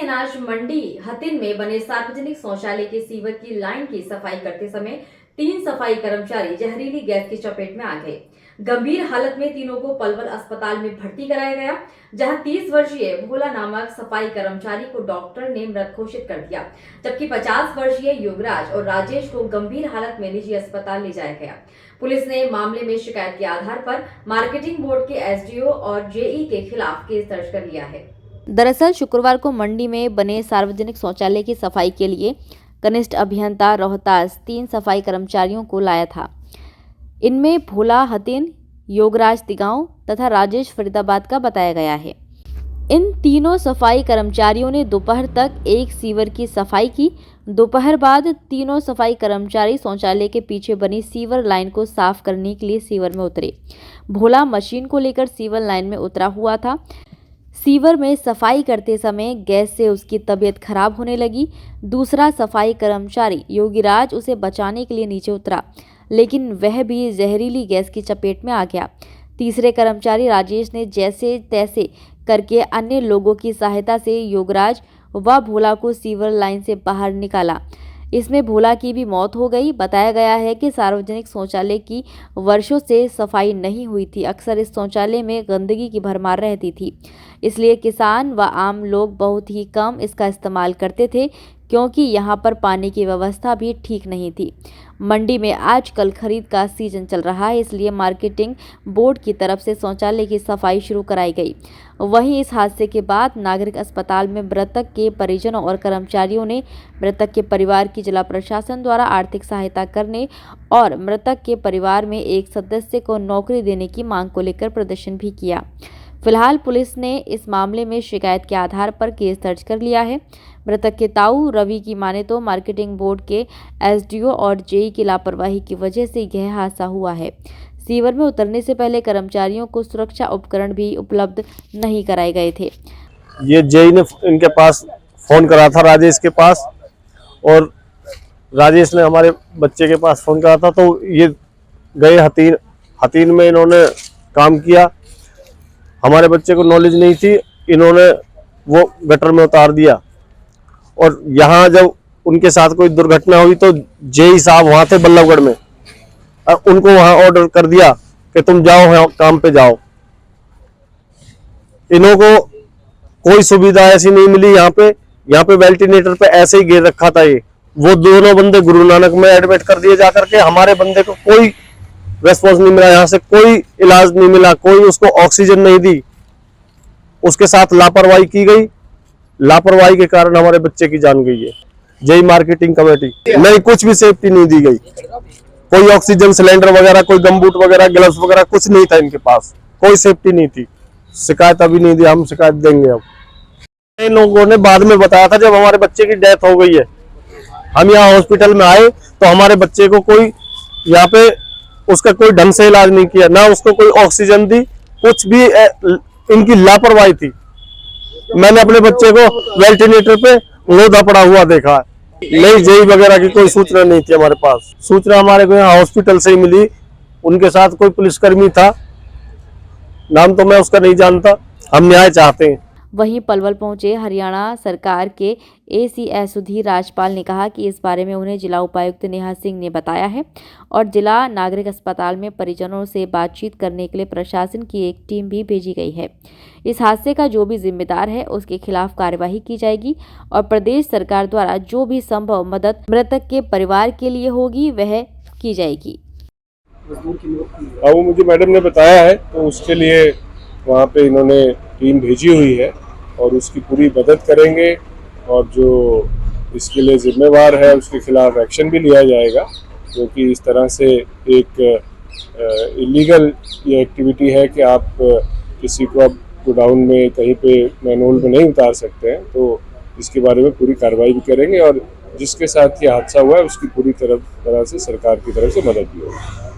अनाज मंडी हतिन में बने सार्वजनिक शौचालय के सीवर की लाइन की सफाई करते समय 3 सफाई कर्मचारी जहरीली गैस की चपेट में आ गए। गंभीर हालत में तीनों को पलवल अस्पताल में भर्ती कराया गया, जहां 30 वर्षीय भोला नामक सफाई कर्मचारी को डॉक्टर ने मृत घोषित कर दिया, जबकि 50 वर्षीय युवराज और राजेश को गंभीर हालत में निजी अस्पताल ले जाया गया। पुलिस ने मामले में शिकायत के आधार पर मार्केटिंग बोर्ड के एसडीओ और जेई के खिलाफ केस दर्ज कर लिया है। दरअसल शुक्रवार को मंडी में बने सार्वजनिक शौचालय की सफाई के लिए कनिष्ठ अभियंता रोहतास 3 सफाई कर्मचारियों को लाया था। इनमें भोला हतिन, योगराज तिगांव तथा राजेश फरीदाबाद का बताया गया है। इन तीनों सफाई कर्मचारियों ने दोपहर तक एक सीवर की सफाई की। दोपहर बाद तीनों सफाई कर्मचारी शौचालय के पीछे बनी सीवर लाइन को साफ करने के लिए सीवर में उतरे। भोला मशीन को लेकर सीवर लाइन में उतरा हुआ था। सीवर में सफाई करते समय गैस से उसकी तबीयत खराब होने लगी। दूसरा सफाई कर्मचारी योगीराज उसे बचाने के लिए नीचे उतरा, लेकिन वह भी जहरीली गैस की चपेट में आ गया। तीसरे कर्मचारी राजेश ने जैसे तैसे करके अन्य लोगों की सहायता से योगराज व भोला को सीवर लाइन से बाहर निकाला। इसमें भोला की भी मौत हो गई। बताया गया है कि सार्वजनिक शौचालय की वर्षों से सफाई नहीं हुई थी। अक्सर इस शौचालय में गंदगी की भरमार रहती थी, इसलिए किसान व आम लोग बहुत ही कम इसका इस्तेमाल करते थे, क्योंकि यहाँ पर पानी की व्यवस्था भी ठीक नहीं थी। मंडी में आजकल खरीद का सीजन चल रहा है, इसलिए मार्केटिंग बोर्ड की तरफ से शौचालय की सफाई शुरू कराई गई। वहीं इस हादसे के बाद नागरिक अस्पताल में मृतक के परिजनों और कर्मचारियों ने मृतक के परिवार की जिला प्रशासन द्वारा आर्थिक सहायता करने और मृतक के परिवार में एक सदस्य को नौकरी देने की मांग को लेकर प्रदर्शन भी किया। फिलहाल पुलिस ने इस मामले में शिकायत के आधार पर केस दर्ज कर लिया है। मृतक के ताऊ रवि की माने तो मार्केटिंग बोर्ड के एसडीओ और जेई की लापरवाही की वजह से यह हादसा हुआ है। सीवर में उतरने से पहले कर्मचारियों को सुरक्षा उपकरण भी उपलब्ध नहीं कराए गए थे। ये जेई ने इनके पास फोन करा था, राजेश के पास, और राजेश ने हमारे बच्चे के पास फोन करा था, तो ये गए हतीन में इन्होंने काम किया। हमारे बच्चे को नॉलेज नहीं थी, इन्होंने वो गटर में उतार दिया। और यहाँ जब उनके साथ कोई दुर्घटना हुई तो जेई साहब वहां थे बल्लभगढ़ में, और उनको वहां ऑर्डर कर दिया कि तुम जाओ, काम पे जाओ। इन्हों को कोई सुविधा ऐसी नहीं मिली। यहाँ पे वेंटिलेटर पे ऐसे ही गिर रखा था। ये वो दोनों बंदे गुरु नानक में एडमिट कर दिए जाकर के। हमारे बंदे को कोई रेस्पॉन्स नहीं मिला, यहाँ से कोई इलाज नहीं मिला, कोई उसको ऑक्सीजन नहीं दी। उसके साथ लापरवाही की गई। लापरवाही के कारण हमारे बच्चे की जान गई है। जेई मार्केटिंग कमेटी नहीं, कुछ भी सेफ्टी नहीं दी गई। कोई ऑक्सीजन सिलेंडर वगैरह, कोई गमबूट वगैरह, ग्लव्स वगैरह कुछ नहीं था इनके पास। कोई सेफ्टी नहीं थी। शिकायत अभी नहीं दी, हम शिकायत देंगे अब। इन लोगों ने बाद में बताया था, जब हमारे बच्चे की डेथ हो गई है, हम यहाँ हॉस्पिटल में आए तो हमारे बच्चे को कोई यहाँ पे उसका कोई ढंग से इलाज नहीं किया, ना उसको कोई ऑक्सीजन दी, कुछ भी इनकी लापरवाही थी। मैंने अपने बच्चे को वेंटिलेटर पे लोधा पड़ा हुआ देखा है। नहीं, जेई वगैरह की कोई सूचना नहीं थी हमारे पास। सूचना हमारे को यहाँ हॉस्पिटल से ही मिली। उनके साथ कोई पुलिसकर्मी था, नाम तो मैं उसका नहीं जानता। हम न्याय चाहते हैं। वहीं पलवल पहुंचे हरियाणा सरकार के एसीएस सुधीर राजपाल ने कहा कि इस बारे में उन्हें जिला उपायुक्त नेहा सिंह ने बताया है और जिला नागरिक अस्पताल में परिजनों से बातचीत करने के लिए प्रशासन की एक टीम भी भेजी गई है। इस हादसे का जो भी जिम्मेदार है उसके खिलाफ कार्यवाही की जाएगी और प्रदेश सरकार द्वारा जो भी संभव मदद मृतक के परिवार के लिए होगी वह की जाएगी। वो मुझे मैडम ने बताया है, तो उसके लिए वहाँ पे इन्होंने टीम भेजी हुई है और उसकी पूरी मदद करेंगे, और जो इसके लिए जिम्मेवार है उसके खिलाफ एक्शन भी लिया जाएगा, क्योंकि इस तरह से एक इलीगल ये एक्टिविटी है कि आप किसी को अब गोडाउन में कहीं पे मैनहोल में नहीं उतार सकते हैं। तो इसके बारे में पूरी कार्रवाई भी करेंगे और जिसके साथ ये हादसा हुआ है उसकी पूरी तरह से सरकार की तरफ से मदद भी होगी।